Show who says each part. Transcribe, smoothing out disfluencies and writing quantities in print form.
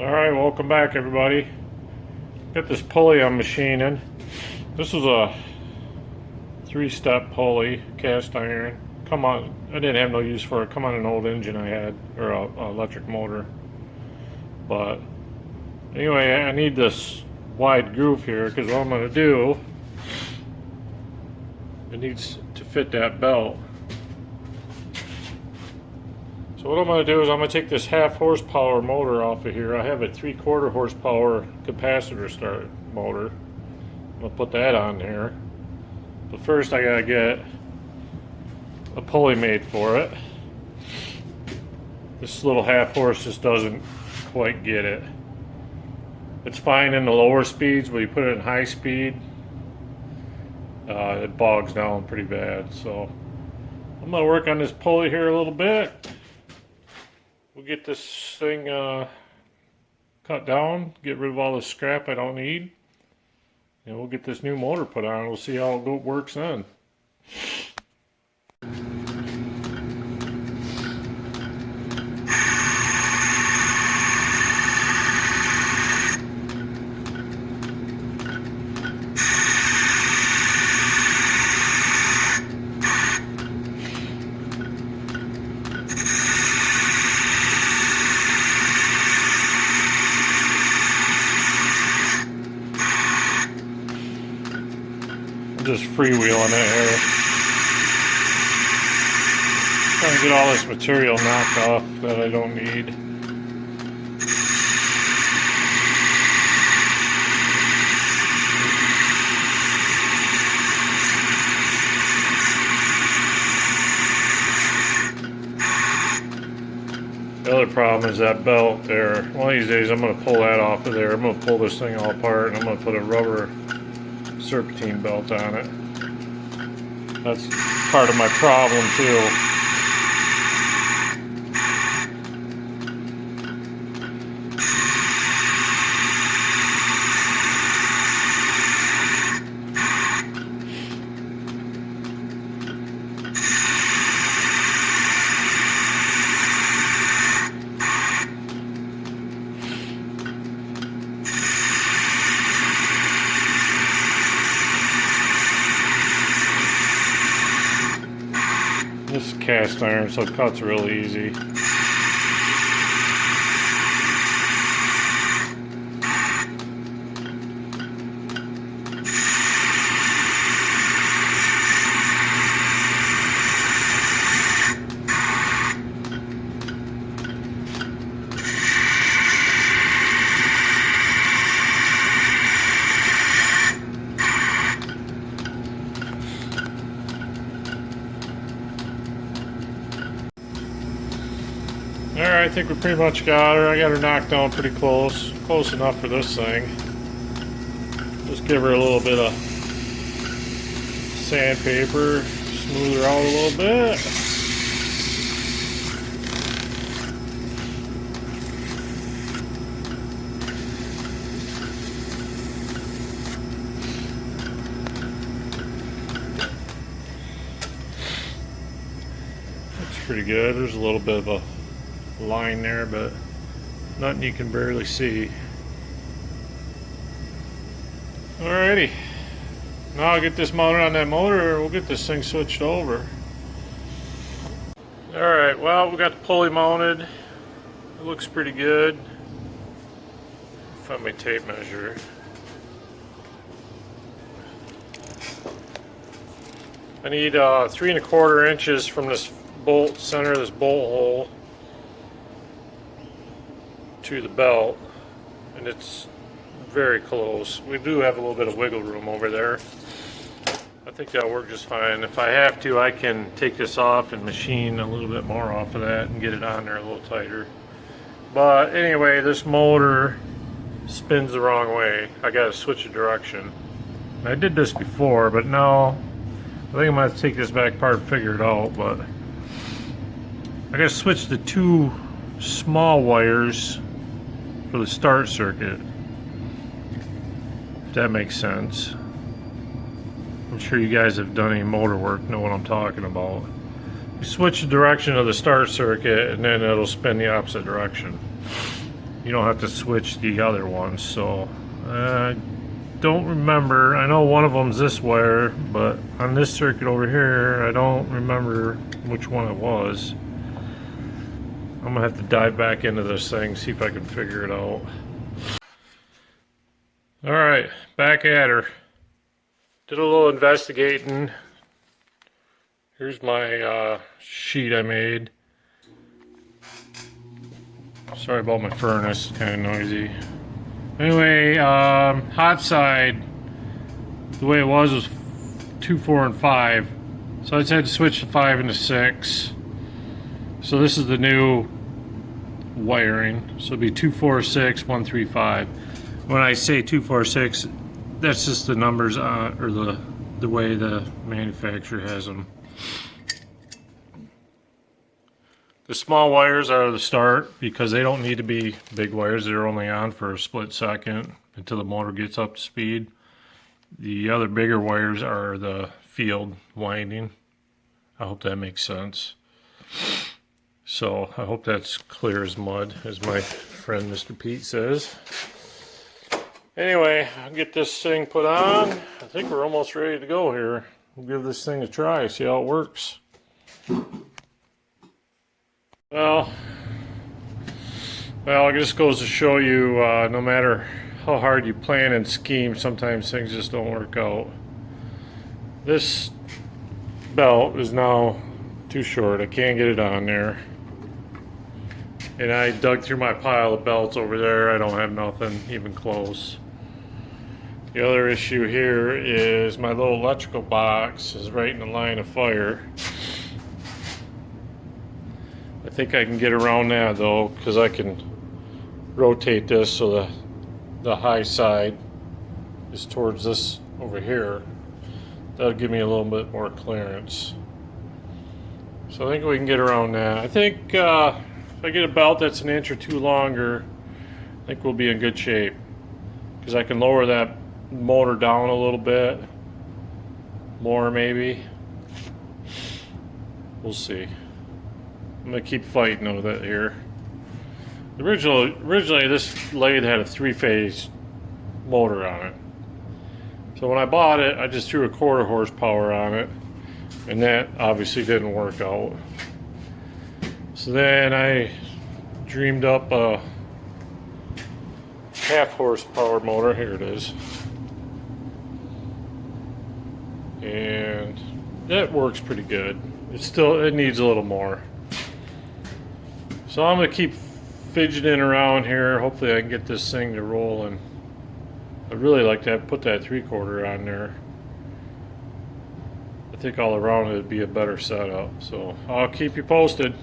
Speaker 1: Alright, welcome back everybody. Got this pulley I'm machining. This was a 3-step pulley, cast iron. Come on, I didn't have no use for it. Come on an old engine I had, or a electric motor. But anyway, I need this wide groove here because what I'm going to do, it needs to fit that belt. So what I'm going to do is I'm going to take this 1/2 horsepower motor off of here. I have a 3/4 horsepower capacitor start motor. I'm going to put that on there. But first I got to get a pulley made for it. This little 1/2 horse just doesn't quite get it. It's fine in the lower speeds, but you put it in high speed, it bogs down pretty bad. So I'm going to work on this pulley here a little bit. We'll get this thing cut down, get rid of all the scrap I don't need, and we'll get this new motor put on. We'll see how it works then. Just freewheeling it here. Trying to get all this material knocked off that I don't need. The other problem is that belt there. One of these days I'm going to pull that off of there. I'm going to pull this thing all apart and I'm going to put a rubber serpentine belt on it. That's part of my problem too. This is cast iron, so it cuts really easy. Alright, I think we pretty much got her. I got her knocked down pretty close. Close enough for this thing. Just give her a little bit of sandpaper. Smooth her out a little bit. Looks pretty good. There's a little bit of a line there, but nothing you can barely see. Alrighty, now I'll get this mounted on that motor. We'll get this thing switched over. Alright, well, we got the pulley mounted. It looks pretty good. Find my tape measure. I need 3 1/4 inches from this bolt, center of this bolt hole, to the belt, and it's very close. We do have a little bit of wiggle room over there. I think that'll work just fine. If I have to, I can take this off and machine a little bit more off of that and get it on there a little tighter. But anyway, this motor spins the wrong way. I gotta switch a direction. I did this before, but now I think I'm gonna have to take this back part and figure it out. But I gotta switch the 2 small wires for the start circuit, if that makes sense. I'm sure you guys have done any motor work, know what I'm talking about. You switch the direction of the start circuit and then it'll spin the opposite direction. you don't have to switch the other ones. So don't remember. I know one of them's this wire, but on this circuit over here, I don't remember which one it was. I'm gonna have to dive back into this thing, see if I can figure it out. All right, back at her. Did a little investigating. Here's my sheet I made. Sorry about my furnace, kind of noisy. Anyway, hot side, the way it was 2, 4, and 5. So I just had to switch the 5 into 6. So this is the new wiring. So it'll be 2, 4, 6, 1, 3, 5. When I say 2, 4, 6, that's just the numbers or the way the manufacturer has them. The small wires are the start because they don't need to be big wires. They're only on for a split second until the motor gets up to speed. The other bigger wires are the field winding. I hope that makes sense. So I hope that's clear as mud, as my friend Mr. Pete says. Anyway, I'll get this thing put on. I think we're almost ready to go here. We'll give this thing a try, see how it works. Well, it just goes to show you, no matter how hard you plan and scheme, sometimes things just don't work out. This belt is now too short. I can't get it on there. And I dug through my pile of belts over there. I don't have nothing even close. The other issue here is my little electrical box is right in the line of fire. I think I can get around that though, because I can rotate this so the high side is towards this over here. That'll give me a little bit more clearance. So I think we can get around that. I think if I get a belt that's an inch or two longer, I think we'll be in good shape. Because I can lower that motor down a little bit more maybe. We'll see. I'm gonna keep fighting with it here. Originally this lathe had a 3-phase motor on it. So when I bought it, I just threw a 1/4 horsepower on it, and that obviously didn't work out. So then I dreamed up a 1/2 horsepower motor. Here it is. And that works pretty good. It needs a little more. So I'm gonna keep fidgeting around here. Hopefully I can get this thing to roll, and I'd really like to put that 3/4 on there. I think all around it would be a better setup. So I'll keep you posted.